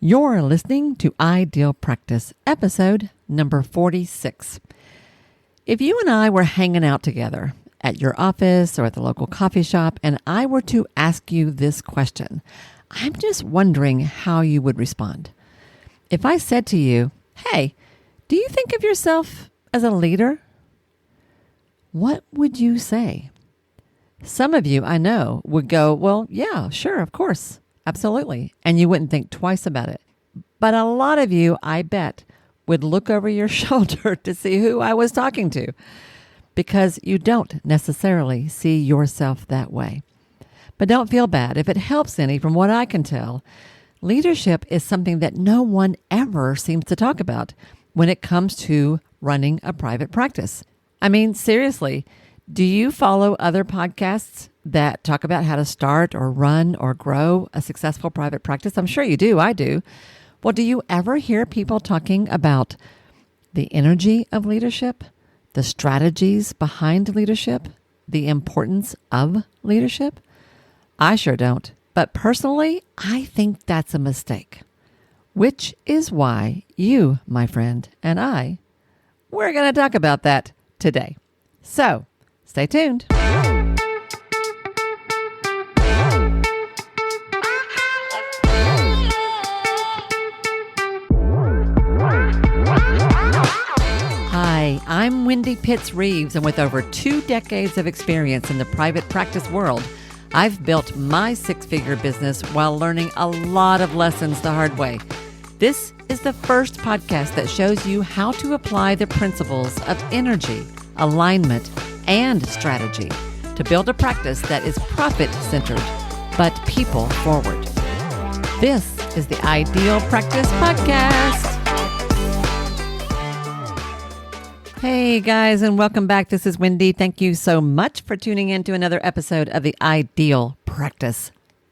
You're listening to Ideal Practice, episode number 46. If you and I were hanging out together at your office or at the local coffee shop, and I were to ask you this question, I'm just wondering how you would respond. If I said to you, hey, do you think of yourself as a leader? What would you say? Some of you, I know, would go, well, yeah, sure, of course. Absolutely. And you wouldn't think twice about it. But a lot of you, I bet, would look over your shoulder to see who I was talking to because you don't necessarily see yourself that way. But don't feel bad. If it helps any, from what I can tell, leadership is something that no one ever seems to talk about when it comes to running a private practice. I mean, seriously, do you follow other podcasts that talk about how to start or run or grow a successful private practice? I'm sure you do. I do. Well, do you ever hear people talking about the energy of leadership, the strategies behind leadership, the importance of leadership? I sure don't. But personally, I think that's a mistake, which is why you, my friend, and we're going to talk about that today. So, stay tuned. Hi, I'm Wendy Pitts Reeves, and with over 2 decades of experience in the private practice world, I've built my 6-figure business while learning a lot of lessons the hard way. This is the first podcast that shows you how to apply the principles of energy, alignment, and strategy to build a practice that is profit-centered, but people-forward. This is the Ideal Practice Podcast. Hey guys, and welcome back. This is Wendy. Thank you so much for tuning in to another episode of the Ideal Practice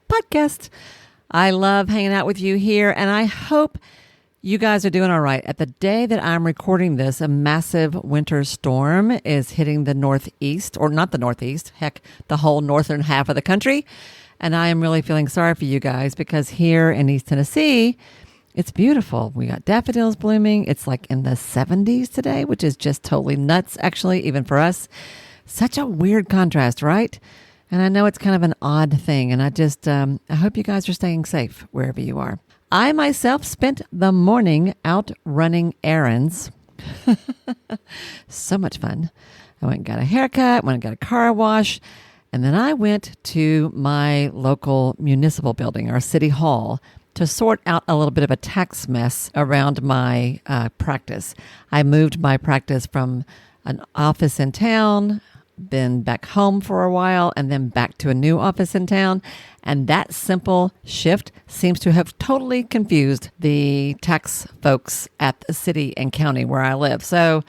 Podcast. I love hanging out with you here, and I hope you guys are doing all right. At the day that I'm recording this, a massive winter storm is hitting the Northeast, or not the Northeast, heck, the whole northern half of the country. And I am really feeling sorry for you guys because here in East Tennessee, it's beautiful. We got daffodils blooming. It's like in the 70s today, which is just totally nuts, actually, even for us. Such a weird contrast, right? And I know it's kind of an odd thing. And I hope you guys are staying safe wherever you are. I myself spent the morning out running errands. So much fun. I went and got a haircut, went and got a car wash, and then I went to my local municipal building, our city hall, to sort out a little bit of a tax mess around my practice. I moved my practice from an office in town, been back home for a while, and then back to a new office in town. And that simple shift seems to have totally confused the tax folks at the city and county where I live. So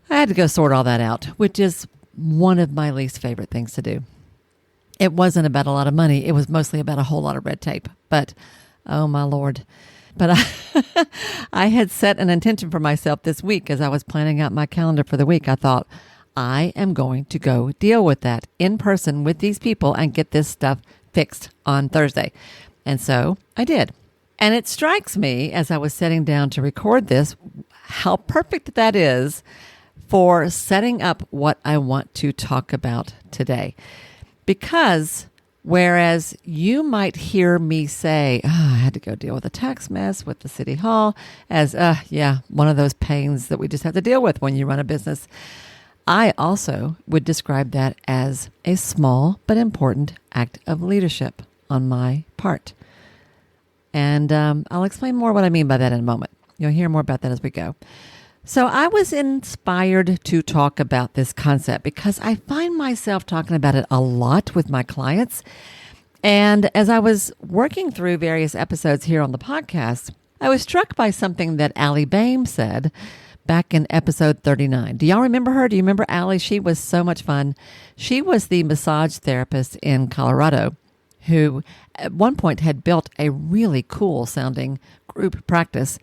I had to go sort all that out, which is one of my least favorite things to do. It wasn't about a lot of money. It was mostly about a whole lot of red tape. But oh, my Lord. But I had set an intention for myself this week as I was planning out my calendar for the week. I thought, I am going to go deal with that in person with these people and get this stuff fixed on Thursday. And so I did. And it strikes me as I was sitting down to record this, how perfect that is for setting up what I want to talk about today. Because whereas you might hear me say, I had to go deal with a tax mess with the city hall as, one of those pains that we just have to deal with when you run a business. I also would describe that as a small but important act of leadership on my part. And I'll explain more what I mean by that in a moment. You'll hear more about that as we go. So I was inspired to talk about this concept because I find myself talking about it a lot with my clients. And as I was working through various episodes here on the podcast, I was struck by something that Allie Boehm said back in episode 39. Do y'all remember her? Do you remember Allie? She was so much fun. She was the massage therapist in Colorado who at one point had built a really cool sounding group practice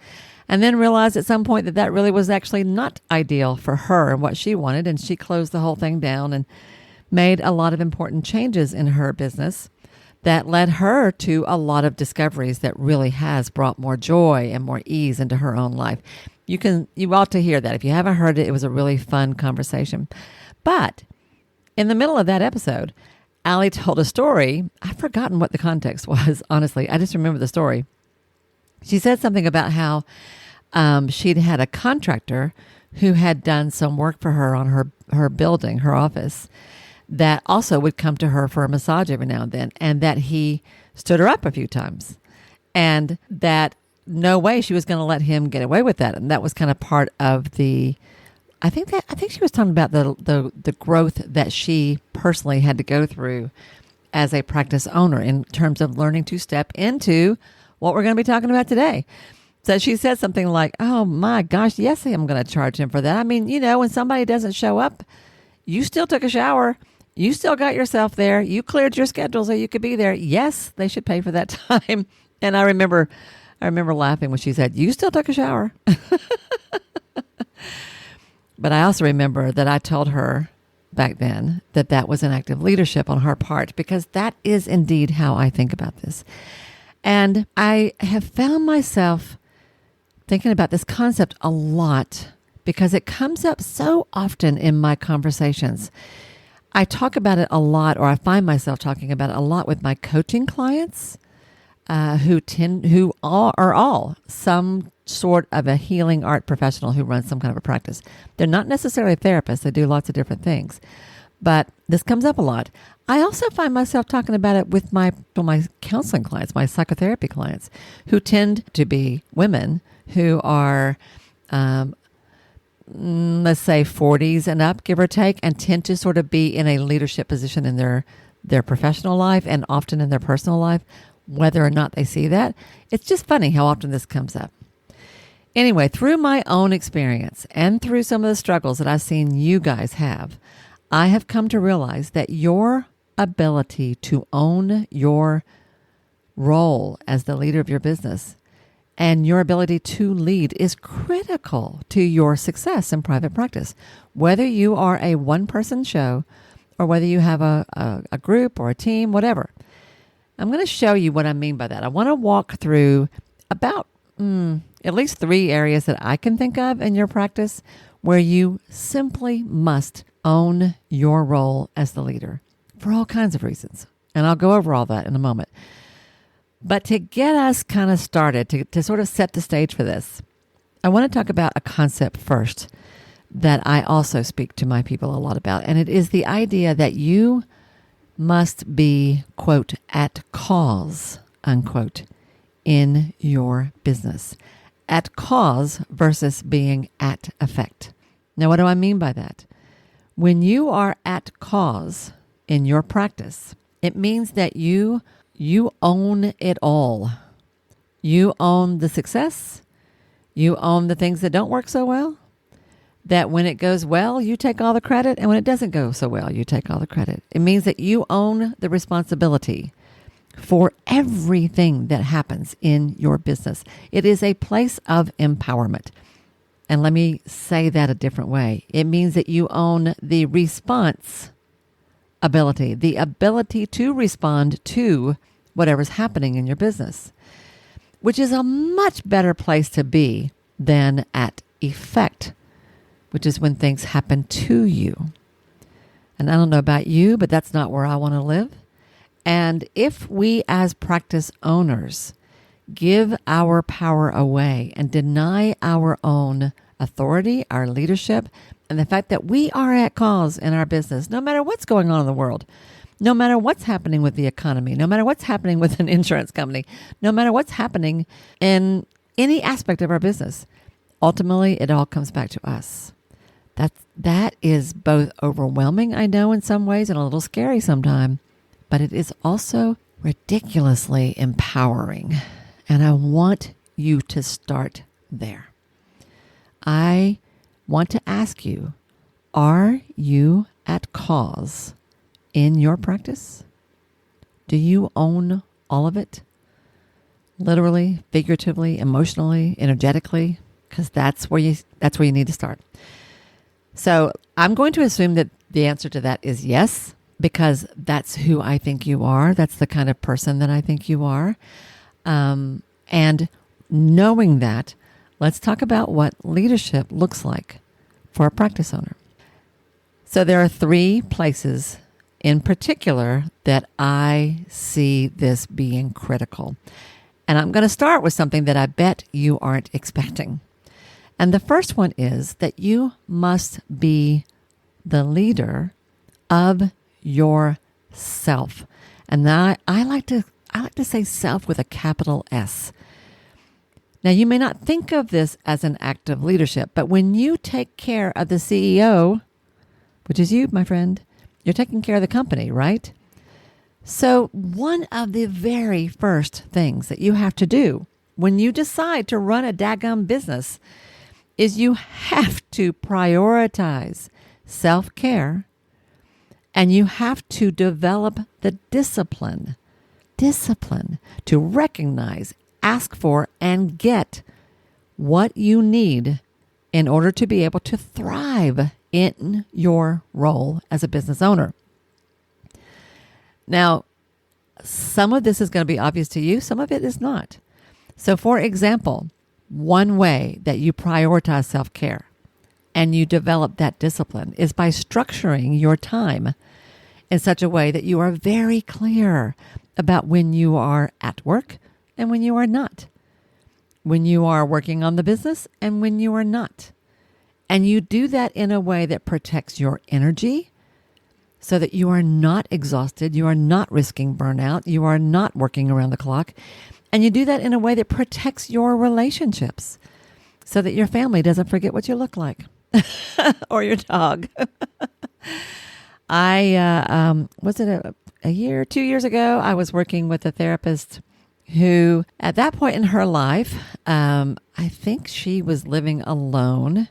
and then realized at some point that that really was actually not ideal for her and what she wanted. And she closed the whole thing down and made a lot of important changes in her business. that led her to a lot of discoveries that really has brought more joy and more ease into her own life. You ought to hear that. If you haven't heard it, it was a really fun conversation. But in the middle of that episode, Allie told a story. I've forgotten what the context was, honestly. I just remember the story. She said something about how she'd had a contractor who had done some work for her on her building, her office, that also would come to her for a massage every now and then, and that he stood her up a few times, and that no way she was going to let him get away with that. And that was kind of part of I think she was talking about the growth that she personally had to go through as a practice owner in terms of learning to step into what we're going to be talking about today. So she said something like, oh my gosh, yes, I'm going to charge him for that. I mean, when somebody doesn't show up, you still took a shower. You still got yourself there. You cleared your schedule so you could be there. Yes, they should pay for that time. And I remember laughing when she said, you still took a shower. But I also remember that I told her back then that was an act of leadership on her part, because that is indeed how I think about this. And I have found myself thinking about this concept a lot because it comes up so often in my conversations. I talk about it a lot, or I find myself talking about it a lot with my coaching clients who are all some sort of a healing art professional who runs some kind of a practice. They're not necessarily therapists. They do lots of different things. But this comes up a lot. I also find myself talking about it with my counseling clients, my psychotherapy clients, who tend to be women who are, let's say 40s and up, give or take, and tend to sort of be in a leadership position in their professional life and often in their personal life, whether or not they see that. It's just funny how often this comes up. Anyway, through my own experience and through some of the struggles that I've seen you guys have, I have come to realize that your ability to own your role as the leader of your business and your ability to lead is critical to your success in private practice. Whether you are a one-person show or whether you have a group or a team, whatever. I'm going to show you what I mean by that. I want to walk through about at least 3 areas that I can think of in your practice where you simply must own your role as the leader for all kinds of reasons. And I'll go over all that in a moment. But to get us kind of started, to sort of set the stage for this, I want to talk about a concept first that I also speak to my people a lot about. And it is the idea that you must be, quote, at cause, unquote, in your business. At cause versus being at effect. Now, what do I mean by that? When you are at cause in your practice, it means that you own it all. You own the success. You own the things that don't work so well. That when it goes well, you take all the credit. And when it doesn't go so well, you take all the credit. It means that you own the responsibility for everything that happens in your business. It is a place of empowerment. And let me say that a different way. It means that you own the response ability, the ability to respond to whatever's happening in your business, which is a much better place to be than at effect, which is when things happen to you. And I don't know about you, but that's not where I want to live. And if we as practice owners give our power away and deny our own authority, our leadership, and the fact that we are at cause in our business, no matter what's going on in the world, no matter what's happening with the economy, no matter what's happening with an insurance company, no matter what's happening in any aspect of our business, ultimately it all comes back to us. That is both overwhelming, I know, in some ways, and a little scary sometimes. But it is also ridiculously empowering. And I want you to start there. I want to ask you, are you at cause in your practice? Do you own all of it? Literally, figuratively, emotionally, energetically? Because that's where you need to start. So I'm going to assume that the answer to that is yes. because that's who I think you are. That's the kind of person that I think you are. And knowing that, let's talk about what leadership looks like for a practice owner. So there are 3 places in particular that I see this being critical. And I'm going to start with something that I bet you aren't expecting. And the first one is that you must be the leader of yourself. And I like to say self with a capital S. Now, you may not think of this as an act of leadership, but when you take care of the CEO, which is you, my friend, you're taking care of the company, right? So one of the very first things that you have to do when you decide to run a daggum business is you have to prioritize self-care, and you have to develop the discipline to recognize, ask for, and get what you need in order to be able to thrive in your role as a business owner. Now, some of this is going to be obvious to you, some of it is not. So, for example, one way that you prioritize self-care and you develop that discipline is by structuring your time in such a way that you are very clear about when you are at work and when you are not, when you are working on the business and when you are not. And you do that in a way that protects your energy so that you are not exhausted, you are not risking burnout, you are not working around the clock. And you do that in a way that protects your relationships so that your family doesn't forget what you look like or your dog. Was it a year, 2 years ago, I was working with a therapist who, at that point in her life, I think she was living alone,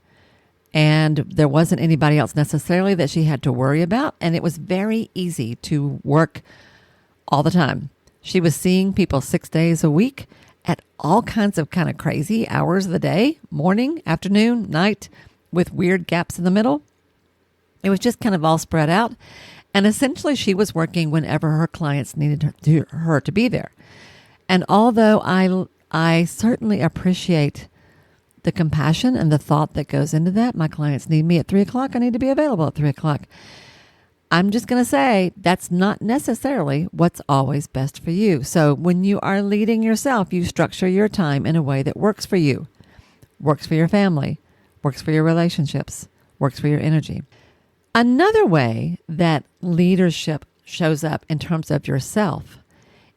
and there wasn't anybody else necessarily that she had to worry about, and it was very easy to work all the time. She was seeing people 6 days a week at all kinds of kind of crazy hours of the day, morning, afternoon, night, with weird gaps in the middle. It was just kind of all spread out. And essentially she was working whenever her clients needed her to be there. And although I certainly appreciate the compassion and the thought that goes into that, my clients need me at 3:00, I need to be available at 3:00. I'm just going to say that's not necessarily what's always best for you. So when you are leading yourself, you structure your time in a way that works for you, works for your family, works for your relationships, works for your energy. Another way that leadership shows up in terms of yourself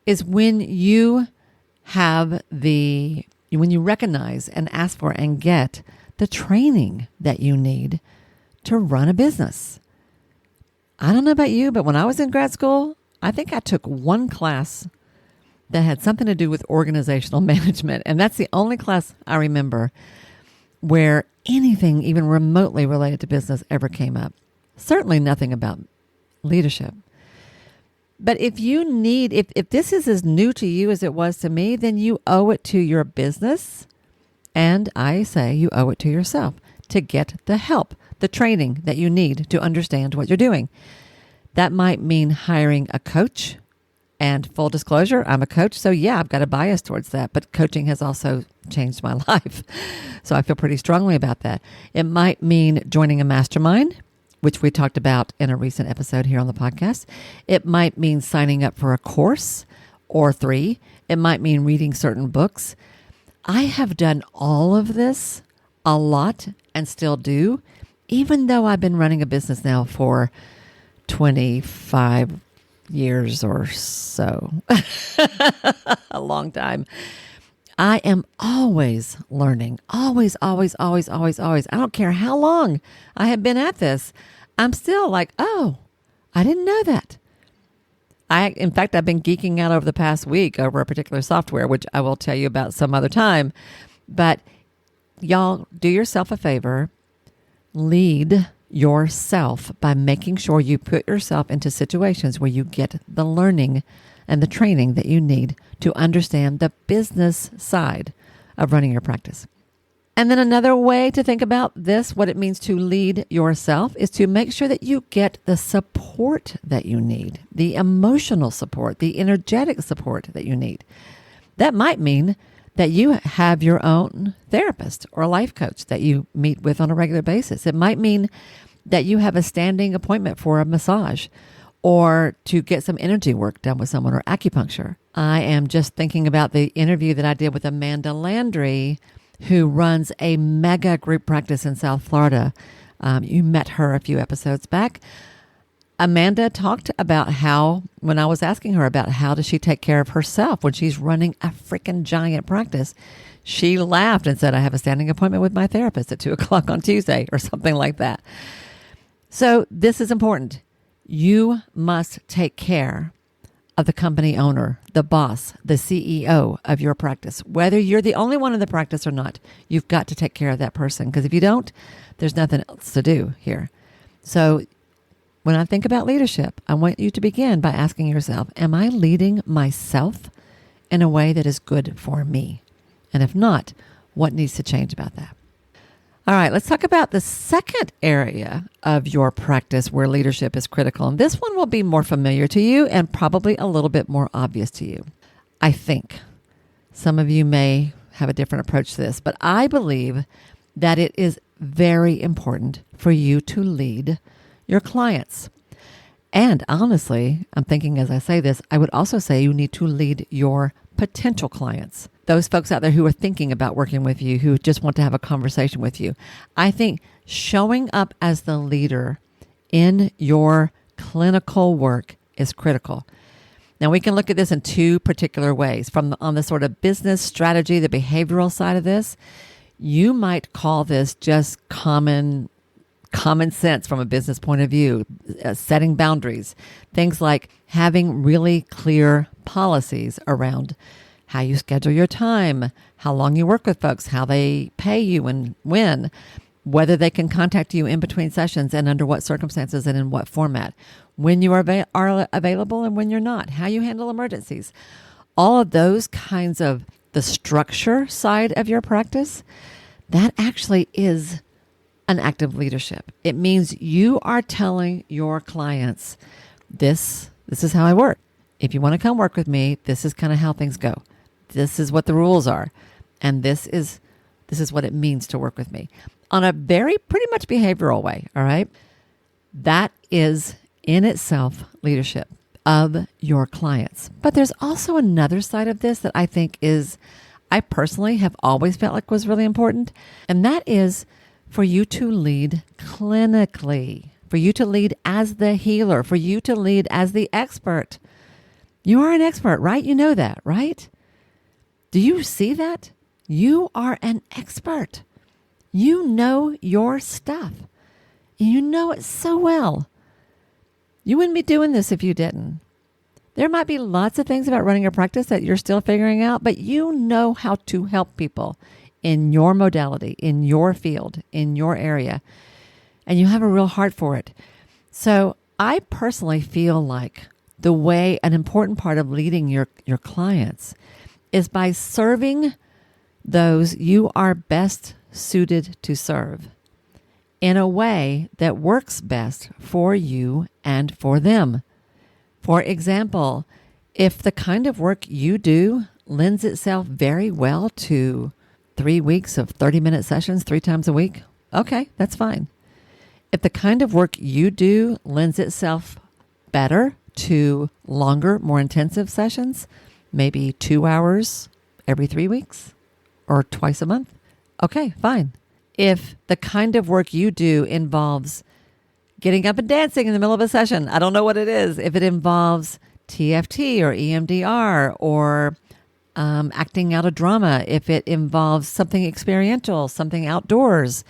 is when you recognize and ask for and get the training that you need to run a business. I don't know about you, but when I was in grad school, I think I took one class that had something to do with organizational management. And that's the only class I remember where anything even remotely related to business ever came up. Certainly nothing about leadership. But if this is as new to you as it was to me, then you owe it to your business. And I say you owe it to yourself to get the help, the training that you need to understand what you're doing. That might mean hiring a coach. And full disclosure, I'm a coach. So yeah, I've got a bias towards that. But coaching has also changed my life. So I feel pretty strongly about that. It might mean joining a mastermind, which we talked about in a recent episode here on the podcast. It might mean signing up for a course or 3. It might mean reading certain books. I have done all of this a lot and still do, even though I've been running a business now for 25 years or so. A long time. I am always learning. Always, always, always, always, always. I don't care how long I have been at this. I'm still like, oh, I didn't know that. In fact, I've been geeking out over the past week over a particular software, which I will tell you about some other time. But y'all, do yourself a favor. Lead yourself by making sure you put yourself into situations where you get the learning and the training that you need to understand the business side of running your practice. And then another way to think about this, what it means to lead yourself, is to make sure that you get the support that you need, the emotional support, the energetic support that you need. That might mean that you have your own therapist or life coach that you meet with on a regular basis. It might mean that you have a standing appointment for a massage or to get some energy work done with someone or acupuncture. I am just thinking about the interview that I did with Amanda Landry, who runs a mega group practice in South Florida. You met her a few episodes back. Amanda talked about how, when I was asking her about how does she take care of herself when she's running a freaking giant practice, she laughed and said, I have a standing appointment with my therapist at 2:00 on Tuesday or something like that. So this is important. You must take care of the company owner, the boss, the CEO of your practice. Whether you're the only one in the practice or not, you've got to take care of that person, because if you don't, there's nothing else to do here. So when I think about leadership, I want you to begin by asking yourself, am I leading myself in a way that is good for me? And if not, what needs to change about that? All right, let's talk about the second area of your practice where leadership is critical. And this one will be more familiar to you and probably a little bit more obvious to you. I think some of you may have a different approach to this, but I believe that it is very important for you to lead your clients. And honestly, I'm thinking as I say this, I would also say you need to lead your potential clients. Those folks out there who are thinking about working with you, who just want to have a conversation with you. I think showing up as the leader in your clinical work is critical. Now, we can look at this in two particular ways. On the sort of business strategy, the behavioral side of this, you might call this just common sense from a business point of view, setting boundaries, things like having really clear policies around how you schedule your time, how long you work with folks, how they pay you and when, whether they can contact you in between sessions and under what circumstances and in what format, when you are available and when you're not, how you handle emergencies. All of those kinds of the structure side of your practice, that actually is an act of leadership. It means you are telling your clients, this is how I work. If you want to come work with me, this is kind of how things go. This is what the rules are. And this is what it means to work with me on a pretty much behavioral way. All right. That is in itself leadership of your clients. But there's also another side of this that I think I personally have always felt like was really important. And that is for you to lead clinically, for you to lead as the healer, for you to lead as the expert. You are an expert, right? You know that, right? Do you see that? You are an expert. You know your stuff. You know it so well. You wouldn't be doing this if you didn't. There might be lots of things about running a practice that you're still figuring out, but you know how to help people in your modality, in your field, in your area, and you have a real heart for it. So I personally feel like an important part of leading your clients is by serving those you are best suited to serve in a way that works best for you and for them. For example, if the kind of work you do lends itself very well to 3 weeks of 30-minute sessions 3 times a week, okay, that's fine. If the kind of work you do lends itself better to longer, more intensive sessions, maybe 2 hours every 3 weeks or twice a month, okay, fine. If the kind of work you do involves getting up and dancing in the middle of a session, I don't know what it is. If it involves TFT or EMDR or acting out a drama, if it involves something experiential, something outdoors,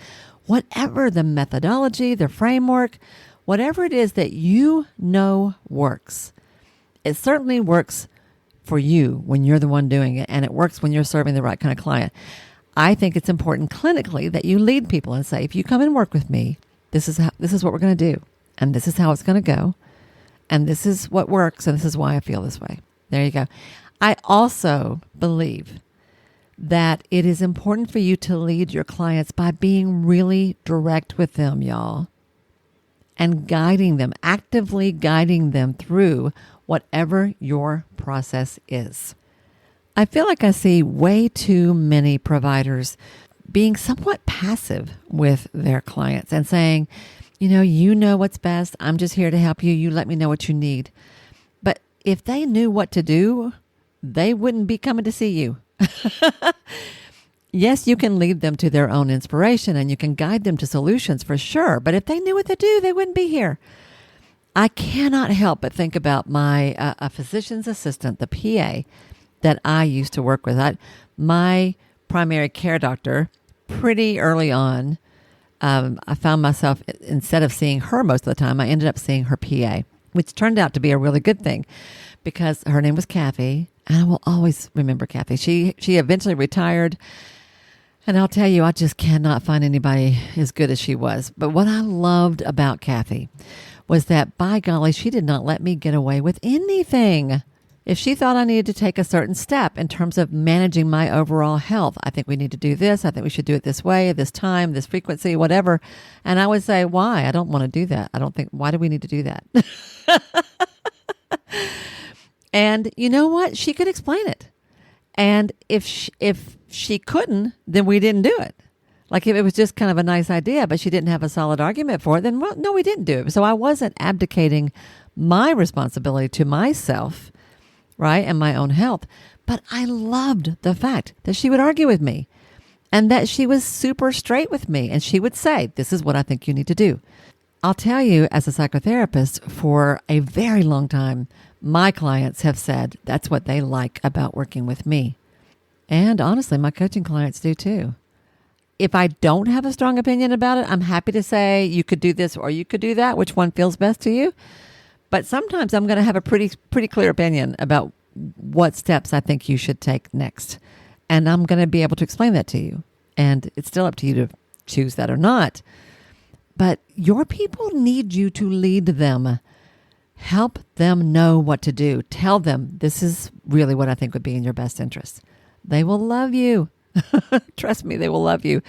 whatever the methodology, the framework, whatever it is that you know works, it certainly works for you when you're the one doing it, and it works when you're serving the right kind of client. I think it's important clinically that you lead people and say, if you come and work with me, this is what we're going to do, and this is how it's going to go, and this is what works, and this is why I feel this way. There you go. I also believe that it is important for you to lead your clients by being really direct with them, y'all, and guiding them, actively guiding them through whatever your process is. I feel like I see way too many providers being somewhat passive with their clients and saying, you know what's best. I'm just here to help you. You let me know what you need. But if they knew what to do, they wouldn't be coming to see you. Yes, you can lead them to their own inspiration and you can guide them to solutions for sure. But if they knew what to do, they wouldn't be here. I cannot help but think about my a physician's assistant, the PA, that I used to work with. My primary care doctor, pretty early on, I found myself, instead of seeing her most of the time, I ended up seeing her PA, which turned out to be a really good thing because her name was Kathy, and I will always remember Kathy. She eventually retired, and I'll tell you, I just cannot find anybody as good as she was. But what I loved about Kathy was that, by golly, she did not let me get away with anything. If she thought I needed to take a certain step in terms of managing my overall health, I think we need to do this. I think we should do it this way, this time, this frequency, whatever. And I would say, why? I don't want to do that. Why do we need to do that? And you know what? She could explain it. And if she couldn't, then we didn't do it. Like if it was just kind of a nice idea, but she didn't have a solid argument for it, then well, no, we didn't do it. So I wasn't abdicating my responsibility to myself, right, and my own health. But I loved the fact that she would argue with me and that she was super straight with me. And she would say, this is what I think you need to do. I'll tell you, as a psychotherapist, for a very long time, my clients have said that's what they like about working with me. And honestly, my coaching clients do too. If I don't have a strong opinion about it, I'm happy to say you could do this or you could do that, which one feels best to you. But sometimes I'm going to have a pretty clear opinion about what steps I think you should take next. And I'm going to be able to explain that to you. And it's still up to you to choose that or not. But your people need you to lead them. Help them know what to do. Tell them this is really what I think would be in your best interest. They will love you. Trust me, they will love you.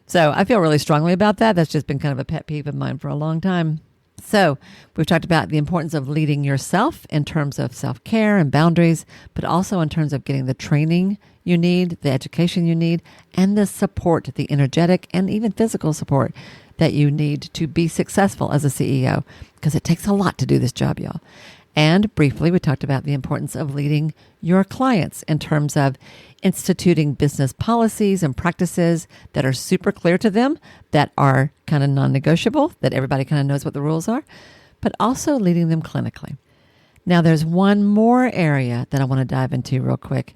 So I feel really strongly about that. That's just been kind of a pet peeve of mine for a long time. So we've talked about the importance of leading yourself in terms of self-care and boundaries, but also in terms of getting the training you need, the education you need, and the support, the energetic and even physical support that you need to be successful as a CEO, because it takes a lot to do this job, y'all. And briefly, we talked about the importance of leading your clients in terms of instituting business policies and practices that are super clear to them, that are kind of non-negotiable, that everybody kind of knows what the rules are, but also leading them clinically. Now, there's one more area that I want to dive into real quick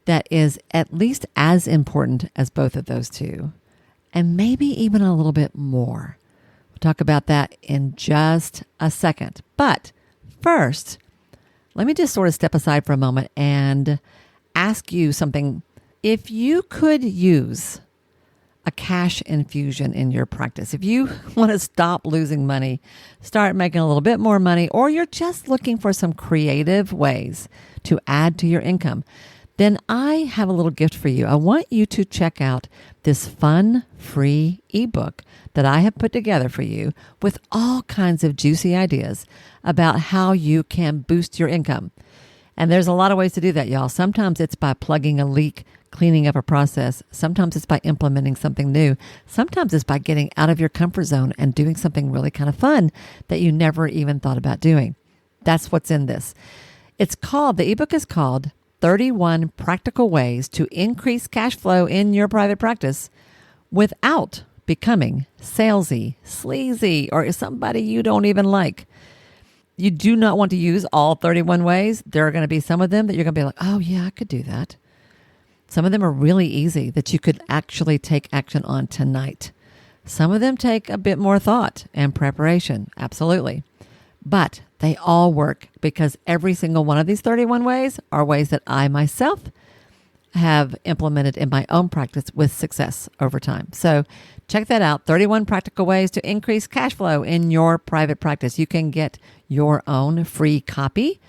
that is at least as important as both of those two, and maybe even a little bit more. We'll talk about that in just a second. But first, let me just sort of step aside for a moment and ask you something. If you could use a cash infusion in your practice, if you want to stop losing money, start making a little bit more money, or you're just looking for some creative ways to add to your income, then I have a little gift for you. I want you to check out this fun, free ebook that I have put together for you with all kinds of juicy ideas about how you can boost your income. And there's a lot of ways to do that, y'all. Sometimes it's by plugging a leak, cleaning up a process. Sometimes it's by implementing something new. Sometimes it's by getting out of your comfort zone and doing something really kind of fun that you never even thought about doing. That's what's in this. The ebook is called 31 Practical Ways to Increase Cash Flow in Your Private Practice Without Becoming Salesy, Sleazy, or somebody you don't even like. You do not want to use all 31 ways. There are going to be some of them that you're going to be like, oh yeah, I could do that. Some of them are really easy that you could actually take action on tonight. Some of them take a bit more thought and preparation, absolutely. But they all work because every single one of these 31 ways are ways that I myself have implemented in my own practice with success over time. So check that out. 31 Practical Ways to Increase Cash Flow in Your Private Practice. You can get your own free copy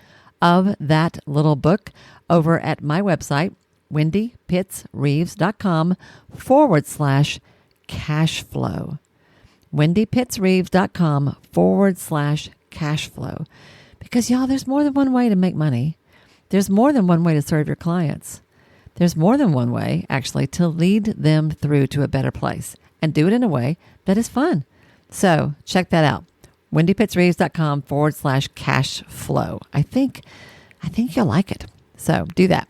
of that little book over at my website, wendypittsreeves.com/cash flow. wendypittsreeves.com/cash flow. Because y'all, there's more than one way to make money. There's more than one way to serve your clients. There's more than one way, actually, to lead them through to a better place and do it in a way that is fun. So check that out. wendypittsreeves.com/cash flow. I think you'll like it. So do that.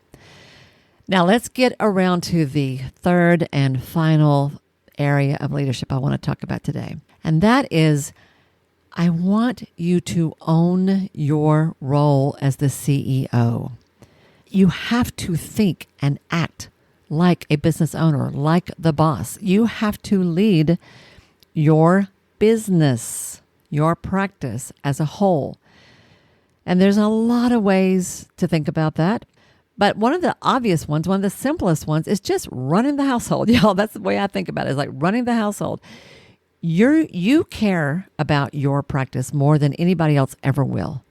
Now let's get around to the third and final area of leadership I want to talk about today. And that is, I want you to own your role as the CEO. You have to think and act like a business owner, like the boss. You have to lead your business, your practice as a whole. And there's a lot of ways to think about that. But one of the obvious ones, one of the simplest ones is just running the household. Y'all, that's the way I think about it, is like running the household. You care about your practice more than anybody else ever will.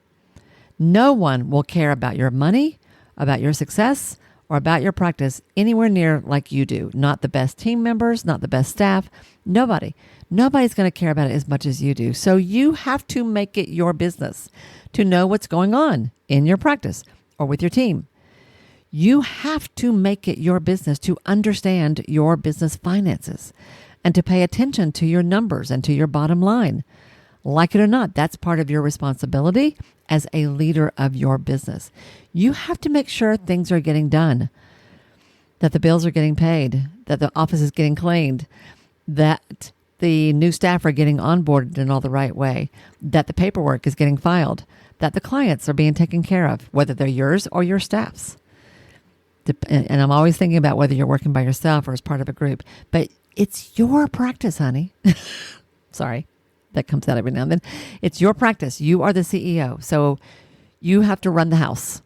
No one will care about your money, about your success, or about your practice anywhere near like you do. Not the best team members, not the best staff, nobody. Nobody's going to care about it as much as you do. So you have to make it your business to know what's going on in your practice or with your team. You have to make it your business to understand your business finances and to pay attention to your numbers and to your bottom line. Like it or not, that's part of your responsibility as a leader of your business. You have to make sure things are getting done, that the bills are getting paid, that the office is getting cleaned, that the new staff are getting onboarded in all the right way, that the paperwork is getting filed, that the clients are being taken care of, whether they're yours or your staff's. And I'm always thinking about whether you're working by yourself or as part of a group. But it's your practice, honey. Sorry, that comes out every now and then. It's your practice. You are the CEO. So you have to run the house.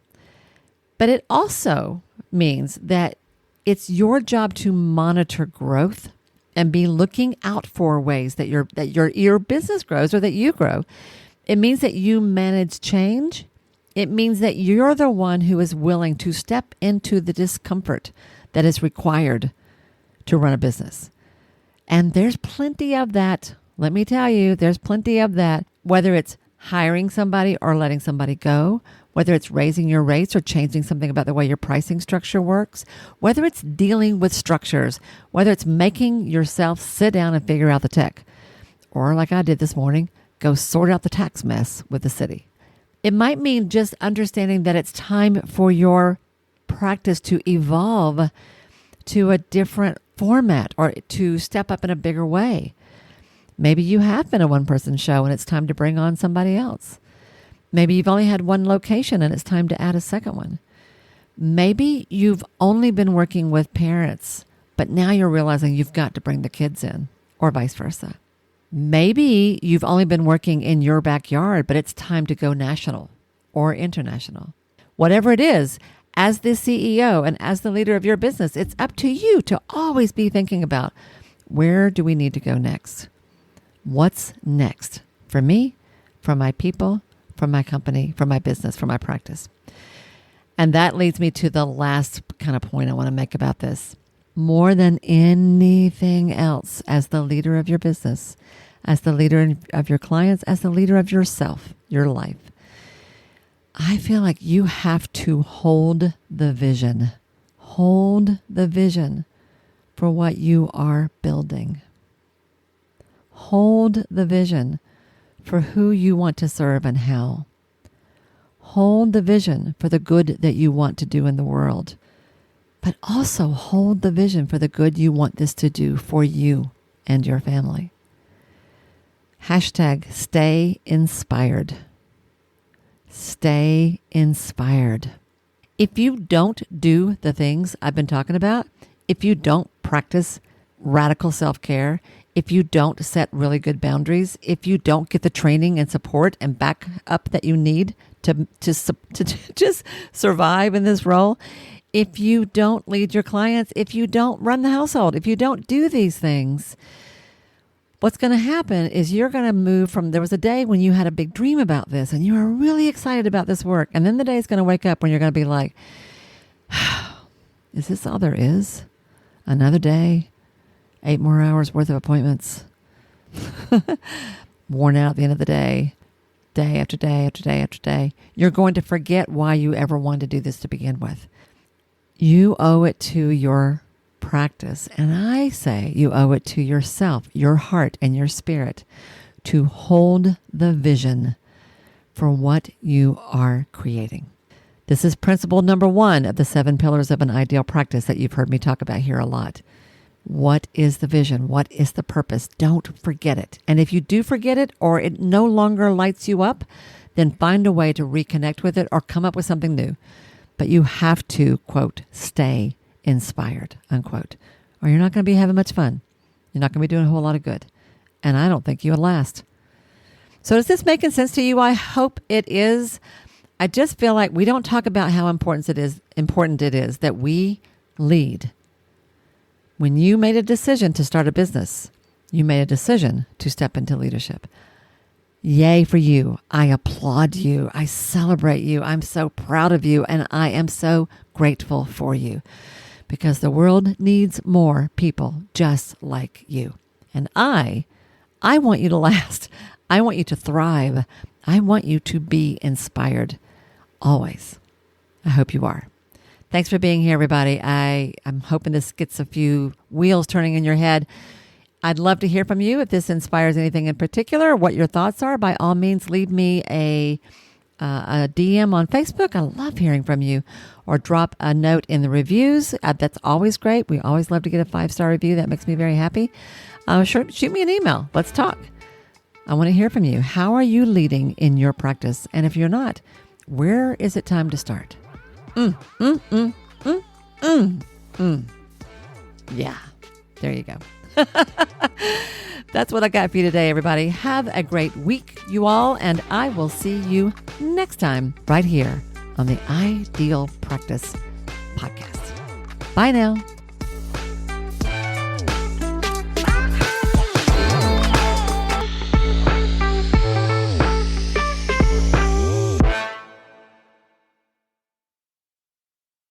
But it also means that it's your job to monitor growth and be looking out for ways that your business grows or that you grow. It means that you manage change. It means that you're the one who is willing to step into the discomfort that is required to run a business. And there's plenty of that. Let me tell you, there's plenty of that, whether it's hiring somebody or letting somebody go, whether it's raising your rates or changing something about the way your pricing structure works, whether it's dealing with structures, whether it's making yourself sit down and figure out the tech, or like I did this morning, go sort out the tax mess with the city. It might mean just understanding that it's time for your practice to evolve to a different format or to step up in a bigger way. Maybe you have been a one-person show and it's time to bring on somebody else. Maybe you've only had one location and it's time to add a second one. Maybe you've only been working with parents, but now you're realizing you've got to bring the kids in, or vice versa. Maybe you've only been working in your backyard, but it's time to go national or international. Whatever it is, as the CEO and as the leader of your business, it's up to you to always be thinking about, where do we need to go next? What's next for me, for my people, for my company, for my business, for my practice? And that leads me to the last kind of point I want to make about this. More than anything else, as the leader of your business, as the leader of your clients, as the leader of yourself, your life, I feel like you have to hold the vision. Hold the vision for what you are building. Hold the vision for who you want to serve and how. Hold the vision for the good that you want to do in the world. But also hold the vision for the good you want this to do for you and your family. # stay inspired. Stay inspired. If you don't do the things I've been talking about, if you don't practice radical self-care, if you don't set really good boundaries, if you don't get the training and support and back up that you need to just survive in this role, if you don't lead your clients, if you don't run the household, if you don't do these things, what's going to happen is you're going to move from, there was a day when you had a big dream about this and you were really excited about this work. And then the day is going to wake up when you're going to be like, is this all there is? Another day, 8 more hours worth of appointments. Worn out at the end of the day after day after day after day. You're going to forget why you ever wanted to do this to begin with. You owe it to your practice, and I say you owe it to yourself, your heart, and your spirit to hold the vision for what you are creating. This is principle number 1 of the 7 pillars of an ideal practice that you've heard me talk about here a lot. What is the vision? What is the purpose? Don't forget it. And if you do forget it or it no longer lights you up, then find a way to reconnect with it or come up with something new. But you have to, quote, stay inspired, unquote, or you're not going to be having much fun. You're not going to be doing a whole lot of good. And I don't think you would last. So is this making sense to you? I hope it is. I just feel like we don't talk about how important it is that we lead. When you made a decision to start a business, you made a decision to step into leadership. Yay for you. I applaud you. I celebrate you. I'm so proud of you. And I am so grateful for you because the world needs more people just like you. And I want you to last. I want you to thrive. I want you to be inspired always. I hope you are. Thanks for being here, everybody. I'm hoping this gets a few wheels turning in your head. I'd love to hear from you. If this inspires anything in particular, what your thoughts are, by all means, leave me a DM on Facebook. I love hearing from you. Or drop a note in the reviews. That's always great. We always love to get a 5-star review. That makes me very happy. Shoot me an email. Let's talk. I want to hear from you. How are you leading in your practice? And if you're not, where is it time to start? Yeah, there you go. That's what I got for you today, everybody. Have a great week, you all, and I will see you next time right here on the Ideal Practice Podcast. Bye now.